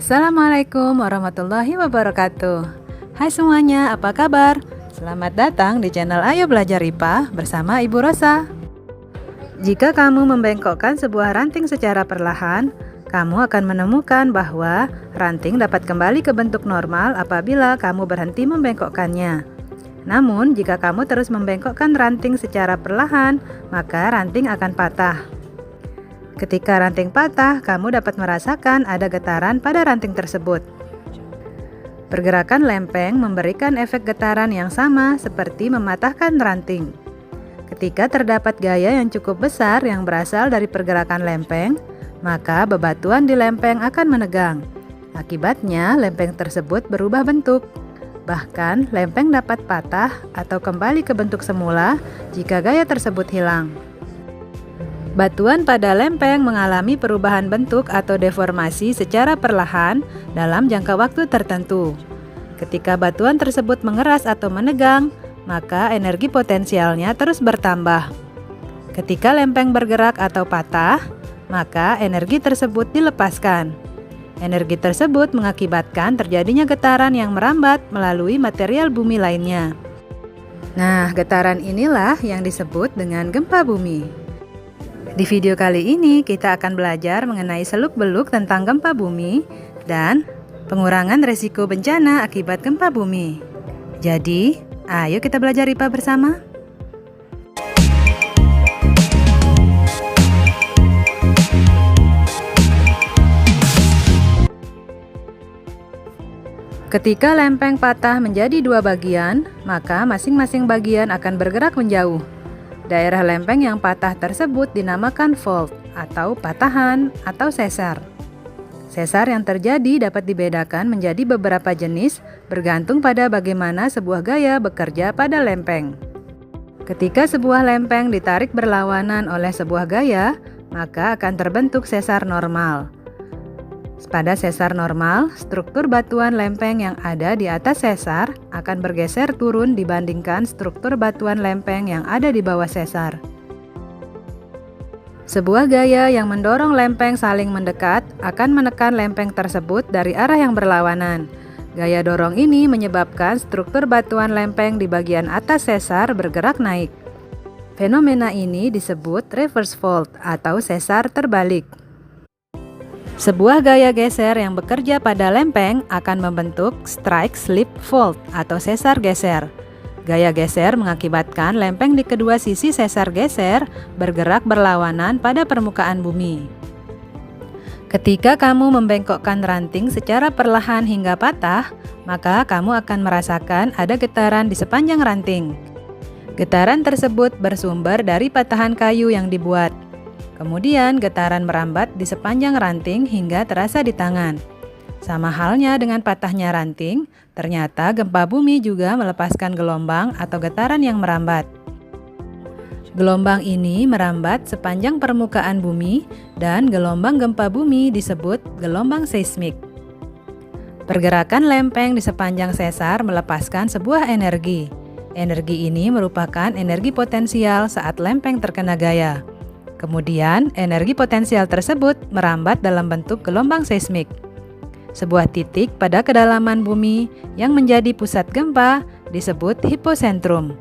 Assalamualaikum warahmatullahi wabarakatuh. Hai semuanya, apa kabar? Selamat datang di channel Ayo Belajar IPA bersama Ibu Rosa. Jika kamu membengkokkan sebuah ranting secara perlahan, kamu akan menemukan bahwa ranting dapat kembali ke bentuk normal apabila kamu berhenti membengkokkannya. Namun, jika kamu terus membengkokkan ranting secara perlahan, maka ranting akan patah. Ketika ranting patah, kamu dapat merasakan ada getaran pada ranting tersebut. Pergerakan lempeng memberikan efek getaran yang sama seperti mematahkan ranting. Ketika terdapat gaya yang cukup besar yang berasal dari pergerakan lempeng, maka bebatuan di lempeng akan menegang. Akibatnya, lempeng tersebut berubah bentuk. Bahkan, lempeng dapat patah atau kembali ke bentuk semula jika gaya tersebut hilang. Batuan pada lempeng mengalami perubahan bentuk atau deformasi secara perlahan dalam jangka waktu tertentu. Ketika batuan tersebut mengeras atau menegang, maka energi potensialnya terus bertambah. Ketika lempeng bergerak atau patah, maka energi tersebut dilepaskan. Energi tersebut mengakibatkan terjadinya getaran yang merambat melalui material bumi lainnya. Nah, getaran inilah yang disebut dengan gempa bumi. Di video kali ini kita akan belajar mengenai seluk-beluk tentang gempa bumi dan pengurangan resiko bencana akibat gempa bumi. Jadi, ayo kita belajar IPA bersama. Ketika lempeng patah menjadi dua bagian, maka masing-masing bagian akan bergerak menjauh. Daerah lempeng yang patah tersebut dinamakan fault atau patahan atau sesar. Sesar yang terjadi dapat dibedakan menjadi beberapa jenis bergantung pada bagaimana sebuah gaya bekerja pada lempeng. Ketika sebuah lempeng ditarik berlawanan oleh sebuah gaya, maka akan terbentuk sesar normal. Pada sesar normal, struktur batuan lempeng yang ada di atas sesar akan bergeser turun dibandingkan struktur batuan lempeng yang ada di bawah sesar. Sebuah gaya yang mendorong lempeng saling mendekat akan menekan lempeng tersebut dari arah yang berlawanan. Gaya dorong ini menyebabkan struktur batuan lempeng di bagian atas sesar bergerak naik. Fenomena ini disebut reverse fault atau sesar terbalik. Sebuah gaya geser yang bekerja pada lempeng akan membentuk strike slip fault atau sesar geser. Gaya geser mengakibatkan lempeng di kedua sisi sesar geser bergerak berlawanan pada permukaan bumi. Ketika kamu membengkokkan ranting secara perlahan hingga patah, maka kamu akan merasakan ada getaran di sepanjang ranting. Getaran tersebut bersumber dari patahan kayu yang dibuat. Kemudian getaran merambat di sepanjang ranting hingga terasa di tangan. Sama halnya dengan patahnya ranting, ternyata gempa bumi juga melepaskan gelombang atau getaran yang merambat. Gelombang ini merambat sepanjang permukaan bumi dan gelombang gempa bumi disebut gelombang seismik. Pergerakan lempeng di sepanjang sesar melepaskan sebuah energi. Energi ini merupakan energi potensial saat lempeng terkena gaya. Kemudian, energi potensial tersebut merambat dalam bentuk gelombang seismik. Sebuah titik pada kedalaman bumi yang menjadi pusat gempa disebut hiposentrum.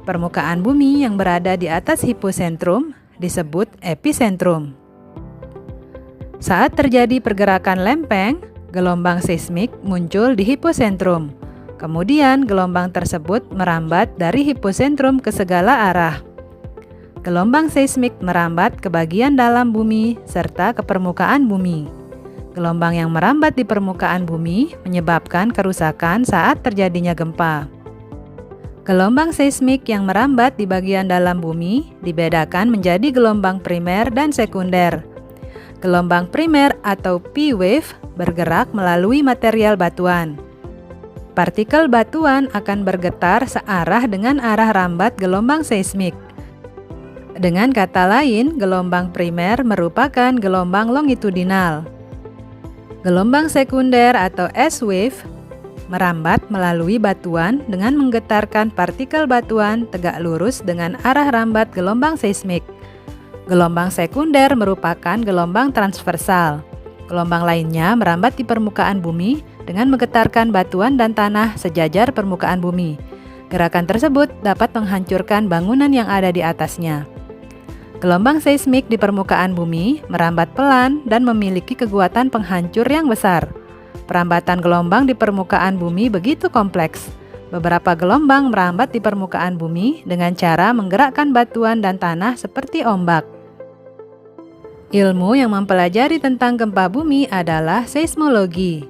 Permukaan bumi yang berada di atas hiposentrum disebut epicentrum. Saat terjadi pergerakan lempeng, gelombang seismik muncul di hiposentrum. Kemudian, gelombang tersebut merambat dari hiposentrum ke segala arah. Gelombang seismik merambat ke bagian dalam bumi serta ke permukaan bumi. Gelombang yang merambat di permukaan bumi menyebabkan kerusakan saat terjadinya gempa. Gelombang seismik yang merambat di bagian dalam bumi dibedakan menjadi gelombang primer dan sekunder. Gelombang primer atau P-wave bergerak melalui material batuan. Partikel batuan akan bergetar searah dengan arah rambat gelombang seismik. Dengan kata lain, gelombang primer merupakan gelombang longitudinal. Gelombang sekunder atau S-wave merambat melalui batuan dengan menggetarkan partikel batuan tegak lurus dengan arah rambat gelombang seismik. Gelombang sekunder merupakan gelombang transversal. Gelombang lainnya merambat di permukaan bumi dengan menggetarkan batuan dan tanah sejajar permukaan bumi. Gerakan tersebut dapat menghancurkan bangunan yang ada di atasnya. Gelombang seismik di permukaan bumi merambat pelan dan memiliki kekuatan penghancur yang besar. Perambatan gelombang di permukaan bumi begitu kompleks. Beberapa gelombang merambat di permukaan bumi dengan cara menggerakkan batuan dan tanah seperti ombak. Ilmu yang mempelajari tentang gempa bumi adalah seismologi.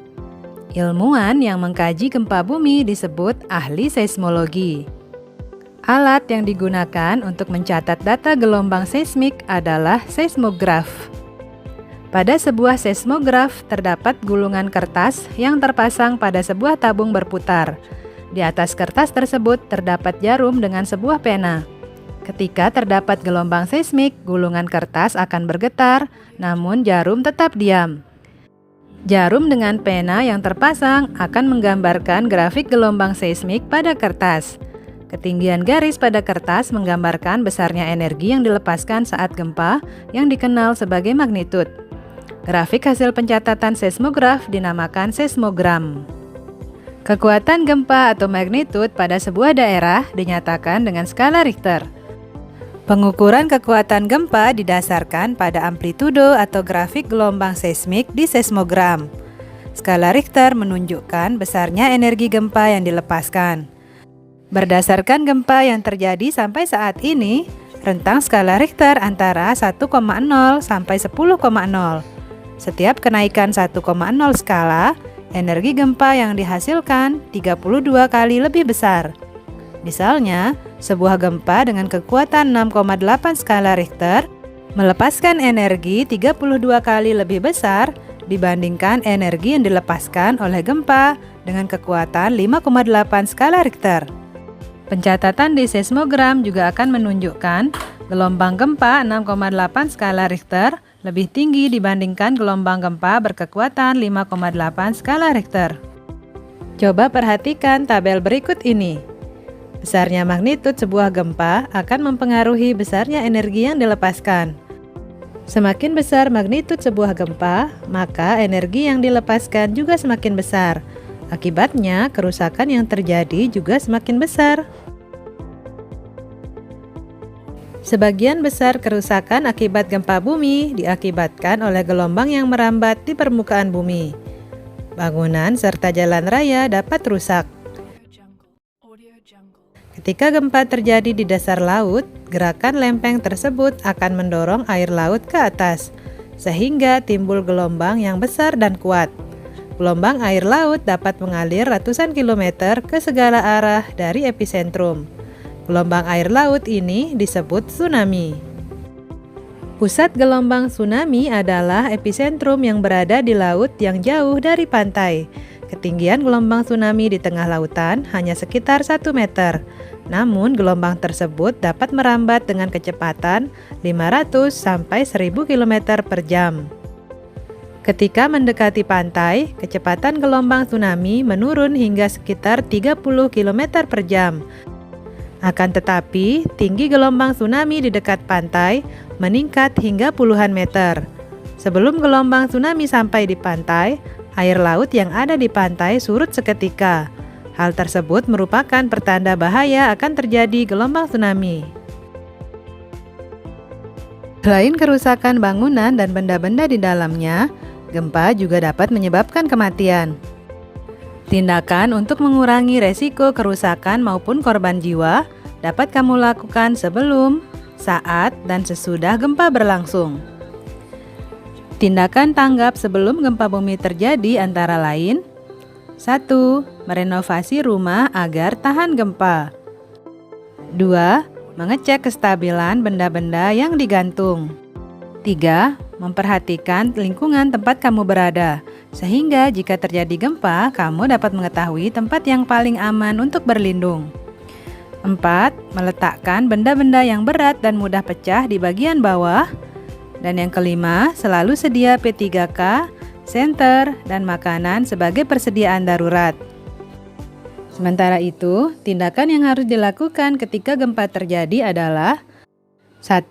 Ilmuwan yang mengkaji gempa bumi disebut ahli seismologi. Alat yang digunakan untuk mencatat data gelombang seismik adalah seismograf. Pada sebuah seismograf terdapat gulungan kertas yang terpasang pada sebuah tabung berputar. Di atas kertas tersebut terdapat jarum dengan sebuah pena. Ketika terdapat gelombang seismik, gulungan kertas akan bergetar, namun jarum tetap diam. Jarum dengan pena yang terpasang akan menggambarkan grafik gelombang seismik pada kertas. Ketinggian garis pada kertas menggambarkan besarnya energi yang dilepaskan saat gempa yang dikenal sebagai magnitud. Grafik hasil pencatatan seismograf dinamakan seismogram. Kekuatan gempa atau magnitud pada sebuah daerah dinyatakan dengan skala Richter. Pengukuran kekuatan gempa didasarkan pada amplitudo atau grafik gelombang seismik di seismogram. Skala Richter menunjukkan besarnya energi gempa yang dilepaskan. Berdasarkan gempa yang terjadi sampai saat ini, rentang skala Richter antara 1,0 sampai 10,0. Setiap kenaikan 1,0 skala, energi gempa yang dihasilkan 32 kali lebih besar. Misalnya, sebuah gempa dengan kekuatan 6,8 skala Richter melepaskan energi 32 kali lebih besar dibandingkan energi yang dilepaskan oleh gempa dengan kekuatan 5,8 skala Richter. Pencatatan di seismogram juga akan menunjukkan gelombang gempa 6,8 skala Richter lebih tinggi dibandingkan gelombang gempa berkekuatan 5,8 skala Richter. Coba perhatikan tabel berikut ini. Besarnya magnitud sebuah gempa akan mempengaruhi besarnya energi yang dilepaskan. Semakin besar magnitud sebuah gempa, maka energi yang dilepaskan juga semakin besar. Akibatnya, kerusakan yang terjadi juga semakin besar. Sebagian besar kerusakan akibat gempa bumi diakibatkan oleh gelombang yang merambat di permukaan bumi. Bangunan serta jalan raya dapat rusak. Ketika gempa terjadi di dasar laut, gerakan lempeng tersebut akan mendorong air laut ke atas, sehingga timbul gelombang yang besar dan kuat. Gelombang air laut dapat mengalir ratusan kilometer ke segala arah dari epicentrum. Gelombang air laut ini disebut tsunami. Pusat gelombang tsunami adalah epicentrum yang berada di laut yang jauh dari pantai. Ketinggian gelombang tsunami di tengah lautan hanya sekitar 1 meter. Namun, gelombang tersebut dapat merambat dengan kecepatan 500 sampai 1000 km per jam. Ketika mendekati pantai, kecepatan gelombang tsunami menurun hingga sekitar 30 km per jam. Akan tetapi, tinggi gelombang tsunami di dekat pantai meningkat hingga puluhan meter. Sebelum gelombang tsunami sampai di pantai, air laut yang ada di pantai surut seketika. Hal tersebut merupakan pertanda bahaya akan terjadi gelombang tsunami. Selain kerusakan bangunan dan benda-benda di dalamnya, gempa juga dapat menyebabkan kematian. Tindakan untuk mengurangi resiko kerusakan maupun korban jiwa dapat kamu lakukan sebelum, saat, dan sesudah gempa berlangsung. Tindakan tanggap sebelum gempa bumi terjadi antara lain: 1. Merenovasi rumah agar tahan gempa. 2. Mengecek kestabilan benda-benda yang digantung. 3. Memperhatikan lingkungan tempat kamu berada, sehingga jika terjadi gempa, kamu dapat mengetahui tempat yang paling aman untuk berlindung. 4. Meletakkan benda-benda yang berat dan mudah pecah di bagian bawah. Dan yang kelima, selalu sedia P3K, senter, dan makanan sebagai persediaan darurat. Sementara itu, tindakan yang harus dilakukan ketika gempa terjadi adalah: 1.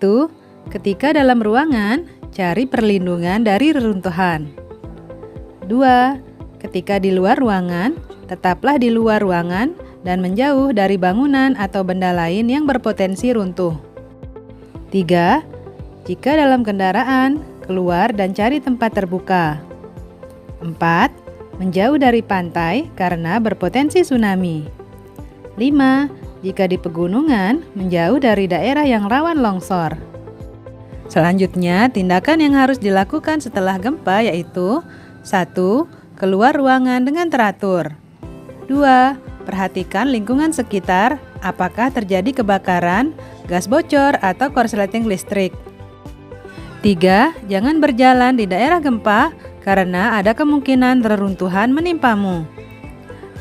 Ketika dalam ruangan, cari perlindungan dari reruntuhan. 2. Ketika di luar ruangan, tetaplah di luar ruangan dan menjauh dari bangunan atau benda lain yang berpotensi runtuh. 3. Jika dalam kendaraan, keluar dan cari tempat terbuka. 4. Menjauh dari pantai karena berpotensi tsunami. 5. Jika di pegunungan, menjauh dari daerah yang rawan longsor. Selanjutnya, tindakan yang harus dilakukan setelah gempa yaitu 1. Keluar ruangan dengan teratur. 2. Perhatikan lingkungan sekitar, apakah terjadi kebakaran, gas bocor, atau korsleting listrik. 3. Jangan berjalan di daerah gempa karena ada kemungkinan reruntuhan menimpamu.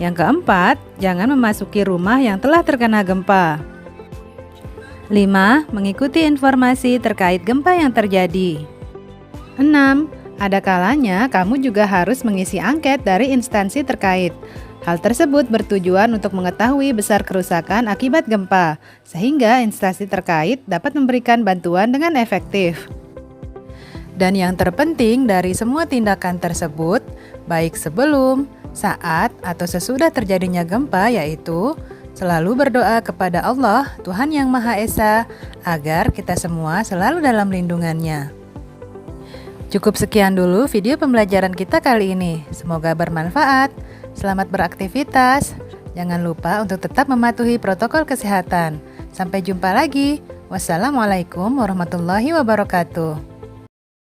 Yang keempat, jangan memasuki rumah yang telah terkena gempa. 5. Mengikuti informasi terkait gempa yang terjadi. 6. Ada kalanya kamu juga harus mengisi angket dari instansi terkait. Hal tersebut bertujuan untuk mengetahui besar kerusakan akibat gempa, sehingga instansi terkait dapat memberikan bantuan dengan efektif. Dan yang terpenting dari semua tindakan tersebut, baik sebelum, saat, atau sesudah terjadinya gempa, yaitu selalu berdoa kepada Allah, Tuhan Yang Maha Esa, agar kita semua selalu dalam lindungannya. Cukup sekian dulu video pembelajaran kita kali ini. Semoga bermanfaat. Selamat beraktivitas. Jangan lupa untuk tetap mematuhi protokol kesehatan. Sampai jumpa lagi. Wassalamualaikum warahmatullahi wabarakatuh.